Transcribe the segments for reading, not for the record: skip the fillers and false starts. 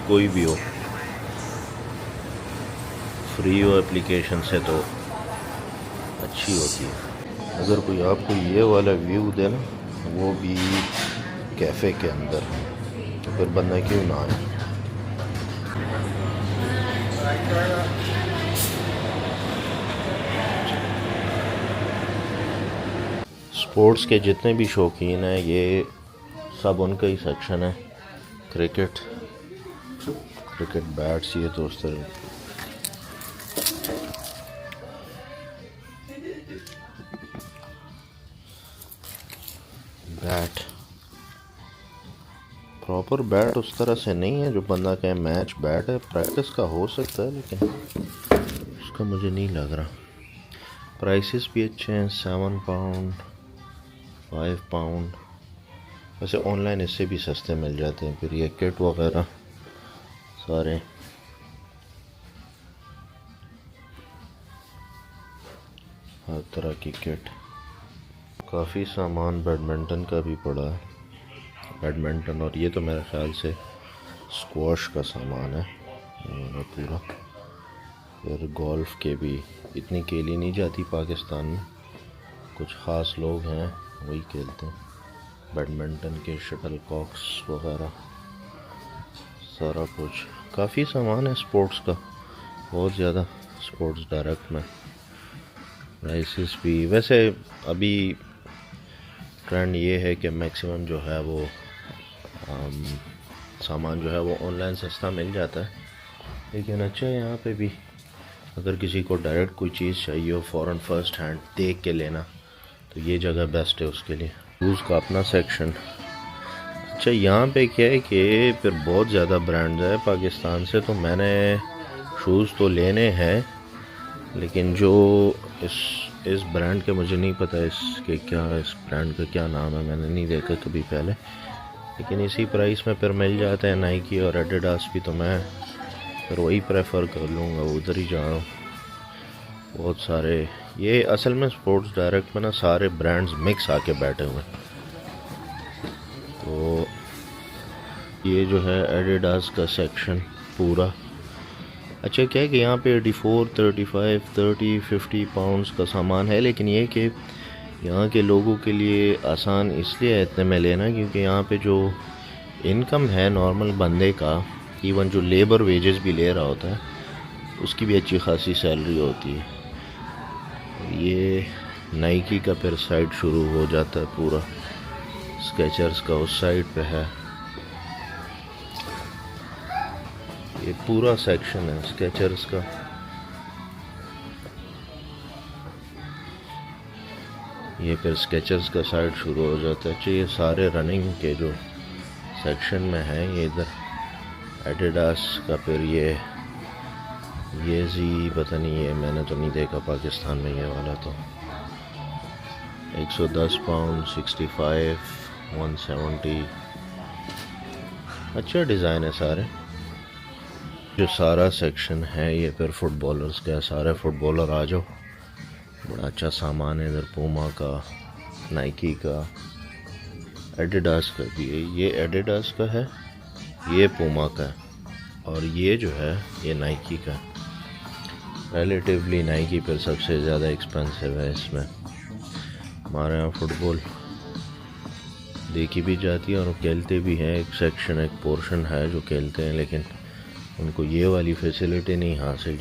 कोई भी हो, फ्री हो एप्लीकेशन से तो अच्छी होती है। अगर कोई आपको ये वाला व्यू दे ना, वो भी कैफ़े के अंदर, तो फिर बंदा क्यों ना आए। स्पोर्ट्स के जितने भी शौकीन हैं, ये सब उनका ही सेक्शन है। क्रिकेट बैट्स, ये तो उस तरह बैट, प्रॉपर बैट उस तरह से नहीं है जो बंदा कहे मैच बैट है। प्रैक्टिस का हो सकता है, लेकिन उसका मुझे नहीं लग रहा। प्राइसेस भी अच्छे हैं, 7 पाउंड, 5 पाउंड। वैसे ऑनलाइन इससे भी सस्ते मिल जाते हैं। फिर ये किट वगैरह सारे हर तरह की किट। काफ़ी सामान बैडमिंटन का भी पड़ा है, बैडमिंटन। और ये तो मेरे ख्याल से स्क्वॉश का सामान है पूरा। फिर गोल्फ़ के भी इतनी खेली नहीं जाती पाकिस्तान में, कुछ ख़ास लोग हैं वही खेलते हैं। बैडमिंटन के शटल कॉक्स वगैरह सारा कुछ, काफ़ी सामान है स्पोर्ट्स का, बहुत ज़्यादा। स्पोर्ट्स डायरेक्ट में प्राइसेस भी, वैसे अभी ट्रेंड ये है कि मैक्सिमम जो है वो सामान जो है वो ऑनलाइन सस्ता मिल जाता है। लेकिन अच्छा है यहाँ पे भी, अगर किसी को डायरेक्ट कोई चीज़ चाहिए हो फ़ौरन फर्स्ट हैंड देख के लेना, तो ये जगह बेस्ट है उसके लिए। शूज़ का अपना सेक्शन। अच्छा, यहाँ पे क्या है कि फिर बहुत ज़्यादा ब्रांड्स है पाकिस्तान से, तो मैंने शूज़ तो लेने हैं, लेकिन जो इस ब्रांड के मुझे नहीं पता इसके क्या, इस ब्रांड का क्या नाम है, मैंने नहीं देखा कभी पहले। लेकिन इसी प्राइस में फिर मिल जाते हैं नाइकी और एडिडास भी, तो मैं फिर वही प्रेफर कर लूँगा, उधर ही जाऊँ। बहुत सारे ये असल में स्पोर्ट्स डायरेक्ट में ना सारे ब्रांड्स मिक्स आके बैठे हुए हैं। तो ये जो है एडिडास का सेक्शन पूरा। अच्छा क्या है कि यहाँ पे 84, 35, 30, 50 पाउंड्स का सामान है, लेकिन ये कि यहाँ के लोगों के लिए आसान इसलिए है इतने में लेना, क्योंकि यहाँ पे जो इनकम है नॉर्मल बंदे का, इवन जो लेबर वेजेस भी ले रहा होता है, उसकी भी अच्छी खासी सैलरी होती है। ये नाइकी का फिर साइड शुरू हो जाता है पूरा, स्केचर्स का उस साइड पे है। ये पूरा सेक्शन है स्केचर्स का। ये फिर स्केचर्स का साइड शुरू हो जाता है। ये सारे रनिंग के जो सेक्शन में है, ये इधर एडिडास का, फिर ये जी पता नहीं, ये मैंने तो नहीं देखा पाकिस्तान में ये वाला। तो 110 पाउंड, 65, 170। अच्छा डिज़ाइन है सारे। जो सारा सेक्शन है ये फिर फुटबॉलर्स का, सारे फुटबॉलर आ जाओ, बड़ा अच्छा सामान है इधर। पूमा का, नाइकी का, एडिडास का भी है। ये एडिडास का है, ये पूमा का है, और ये जो है ये नाइकी का। रिलेटिवली नाइकी पर सबसे ज़्यादा एक्सपेंसिव है इसमें। हमारे यहाँ फुटबॉल देखी भी जाती है और खेलते भी हैं। एक सेक्शन, एक पोर्शन है जो खेलते हैं, लेकिन उनको ये वाली फैसिलिटी नहीं हासिल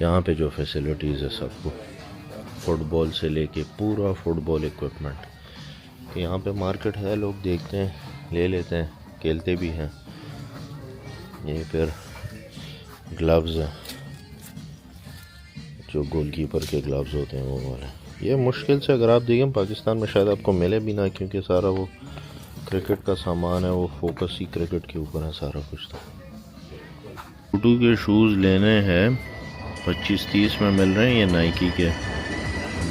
यहाँ पे जो फैसिलिटीज़ है सबको, फुटबॉल से लेके पूरा फुटबॉल इक्विपमेंट। यहाँ पे मार्केट है, लोग देखते हैं, ले लेते हैं, खेलते भी हैं। ये फिर ग्लव्स हैं, जो गोलकीपर के ग्लव्स होते हैं वो वाले। ये मुश्किल से अगर आप देखें पाकिस्तान में शायद आपको मिले भी ना, क्योंकि सारा वो क्रिकेट का सामान है, वो फोकस ही क्रिकेट के ऊपर है सारा कुछ। तो टूटू के शूज़ लेने हैं, 25-30 में मिल रहे हैं ये नाइकी के।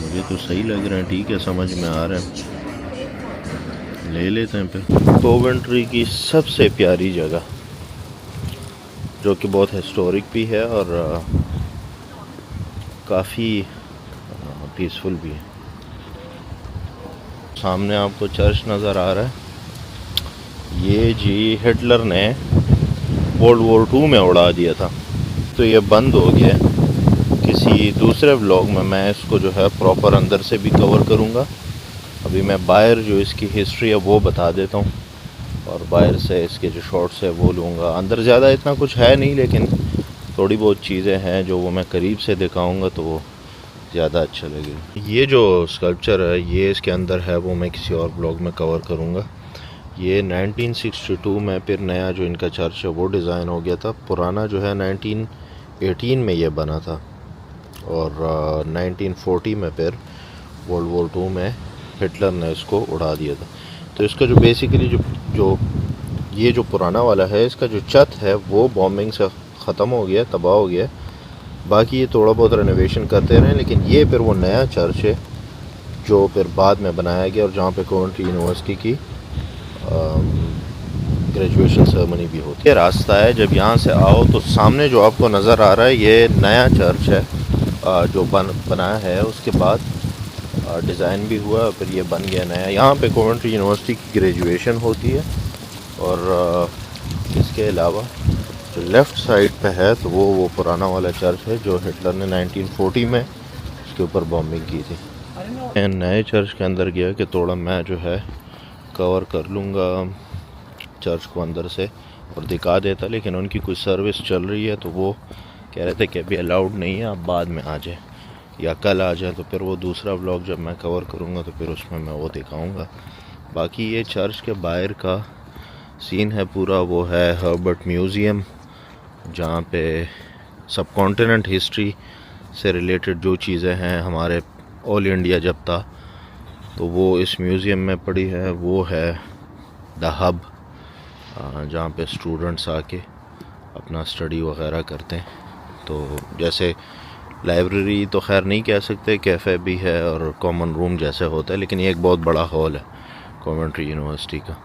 मुझे तो सही लग रहे हैं, ठीक है, समझ में आ रहा है, ले लेते हैं फिर। कोवेंट्री की सबसे प्यारी जगह, जो कि बहुत हिस्टोरिक भी है और काफ़ी पीसफुल भी है। सामने आपको चर्च नज़र आ रहा है। ये जी हिटलर ने वर्ल्ड वॉर 2 में उड़ा दिया था। तो ये बंद हो गया। किसी दूसरे व्लॉग में मैं इसको जो है प्रॉपर अंदर से भी कवर करूँगा। अभी मैं बाहर जो इसकी हिस्ट्री है वो बता देता हूँ, और बाहर से इसके जो शॉट्स है वो लूँगा। अंदर ज़्यादा इतना कुछ है नहीं, लेकिन थोड़ी बहुत चीज़ें हैं जो वो मैं करीब से दिखाऊँगा तो वो ज़्यादा अच्छा लगेगा। ये जो स्कल्पचर है ये इसके अंदर है, वो मैं किसी और ब्लॉग में कवर करूँगा। ये 1962 में फिर नया जो इनका चर्च है वो डिज़ाइन हो गया था। पुराना जो है 1918 में ये बना था, और 1940 में फिर वर्ल्ड वॉर 2 में हिटलर ने इसको उड़ा दिया था। तो इसका जो बेसिकली ये जो पुराना वाला है, इसका जो छत है वो बॉम्बिंग से ख़त्म हो गया, तबाह हो गया। बाकी ये थोड़ा बहुत रेनोवेशन करते रहे, लेकिन ये फिर वो नया चर्च है जो फिर बाद में बनाया गया, और जहाँ पे कोवेंट्री यूनिवर्सिटी की ग्रेजुएशन सेरेमनी भी होती है। ये रास्ता है, जब यहाँ से आओ तो सामने जो आपको नज़र आ रहा है ये नया चर्च है जो बनाया है। उसके बाद डिज़ाइन भी हुआ, फिर ये बन गया नया। यहाँ पे कोवेंट्री यूनिवर्सिटी की ग्रेजुएशन होती है। और इसके अलावा जो लेफ़्ट साइड पे है तो वो पुराना वाला चर्च है जो हिटलर ने 1940 में उसके ऊपर बॉम्बिंग की थी। नए चर्च के अंदर गया कि थोड़ा मैं जो है कवर कर लूँगा चर्च को अंदर से और दिखा देता, लेकिन उनकी कुछ सर्विस चल रही है तो वो कह रहे थे कि अभी अलाउड नहीं है, आप बाद में आ जाए या कल आ जाए। तो फिर वो दूसरा व्लॉग जब मैं कवर करूँगा तो फिर उसमें मैं वो दिखाऊँगा। बाकी ये चर्च के बाहर का सीन है पूरा, वो है हर्बर्ट म्यूज़ियम, जहाँ पे सब कॉन्टिनेंट हिस्ट्री से रिलेटेड जो चीज़ें हैं हमारे ऑल इंडिया जब था तो वो इस म्यूज़ियम में पड़ी है। वो है द हब, जहाँ पे स्टूडेंट्स आके अपना स्टडी वगैरह करते हैं। तो जैसे लाइब्रेरी तो खैर नहीं कह सकते, कैफ़े भी है और कॉमन रूम जैसे होता है, लेकिन ये एक बहुत बड़ा हॉल है कोवेंट्री यूनिवर्सिटी का।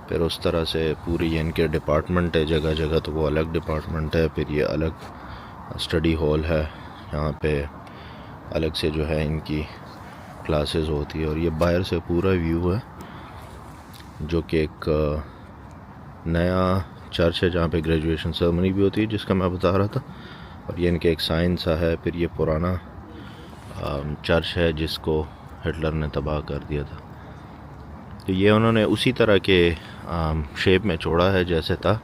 फिर उस तरह से पूरी इनके डिपार्टमेंट है, जगह जगह तो वो अलग डिपार्टमेंट है। फिर ये अलग स्टडी हॉल है, यहाँ पे अलग से जो है इनकी क्लासेस होती है। और ये बाहर से पूरा व्यू है जो कि एक नया चर्च है जहाँ पे ग्रेजुएशन सेरेमनी भी होती है, जिसका मैं बता रहा था। और ये इनके एक साइन सा है। फिर ये पुराना चर्च है जिसको हिटलर ने तबाह कर दिया था। तो ये उन्होंने उसी तरह के शेप में छोड़ा है जैसे था।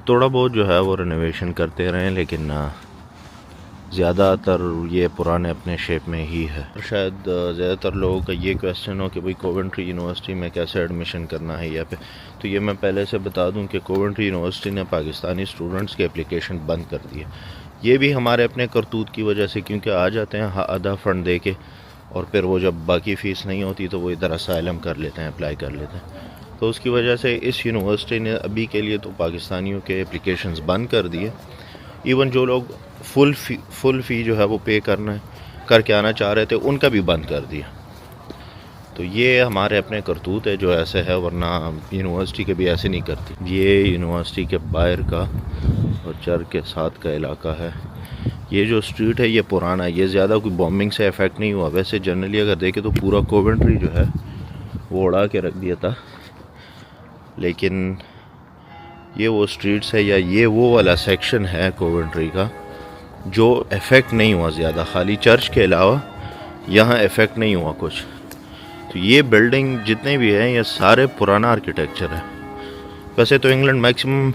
थोड़ा बहुत जो है वो रेनोवेशन करते रहे, लेकिन ज़्यादातर ये पुराने अपने शेप में ही है। शायद ज़्यादातर लोगों का ये क्वेश्चन हो कि भाई कोवेंट्री यूनिवर्सिटी में कैसे एडमिशन करना है यहाँ पे। तो ये मैं पहले से बता दूं कि कोवेंट्री यूनिवर्सिटी ने पाकिस्तानी स्टूडेंट्स की एप्लीकेशन बंद कर दी है। ये भी हमारे अपने करतूत की वजह से, क्योंकि आ जाते हैं आधा फ़ंड दे के, और फिर वो जब बाकी फ़ीस नहीं होती तो वो इधर असाइलम कर लेते हैं, अप्लाई कर लेते हैं। तो उसकी वजह से इस यूनिवर्सिटी ने अभी के लिए तो पाकिस्तानियों के एप्लीकेशंस बंद कर दिए। इवन जो लोग फुल फ़ी जो है वो पे करके आना चाह रहे थे उनका भी बंद कर दिया। तो ये हमारे अपने करतूत है जो ऐसे है, वरना यूनिवर्सिटी के भी ऐसे नहीं करती। ये यूनिवर्सिटी के बाहर का और चर्च के साथ का इलाका है। ये जो स्ट्रीट है ये पुराना है, ये ज़्यादा कोई बॉम्बिंग से इफ़ेक्ट नहीं हुआ। वैसे जनरली अगर देखें तो पूरा कोवेंट्री जो है वो उड़ा के रख दिया था, लेकिन ये वो स्ट्रीट्स है या ये वो वाला सेक्शन है कोवेंट्री का जो इफ़ेक्ट नहीं हुआ ज़्यादा, खाली चर्च के अलावा यहाँ इफ़ेक्ट नहीं हुआ कुछ। तो ये बिल्डिंग जितने भी हैं ये सारे पुराना आर्किटेक्चर है। वैसे तो इंग्लैंड मैक्सिमम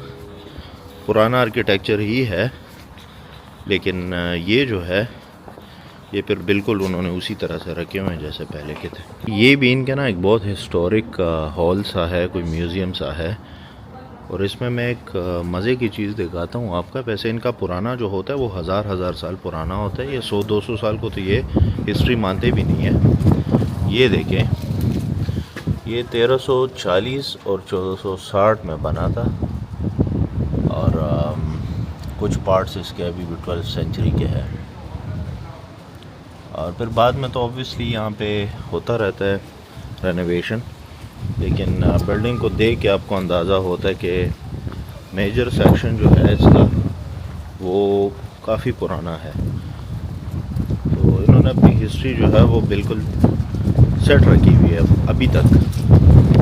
पुराना आर्किटेक्चर ही है, लेकिन ये जो है ये फिर बिल्कुल उन्होंने उसी तरह से रखे हुए हैं जैसे पहले के थे। ये भी इनका ना एक बहुत हिस्टोरिक हॉल सा है, कोई म्यूज़ियम सा है। और इसमें मैं एक मज़े की चीज़ दिखाता हूँ आपका। वैसे इनका पुराना जो होता है वो हज़ार साल पुराना होता है। ये 100-200 साल को तो ये हिस्ट्री मानते भी नहीं है। ये देखें, ये 1340 और 1460 में बना था, और कुछ पार्ट्स इसके अभी भी 12th सेंचुरी के हैं। और फिर बाद में तो ऑब्वियसली यहाँ पे होता रहता है रेनोवेशन, लेकिन बिल्डिंग को देख के आपको अंदाज़ा होता है कि मेजर सेक्शन जो है इसका वो काफ़ी पुराना है। तो इन्होंने अपनी हिस्ट्री जो है वो बिल्कुल सेट रखी हुई है अभी तक।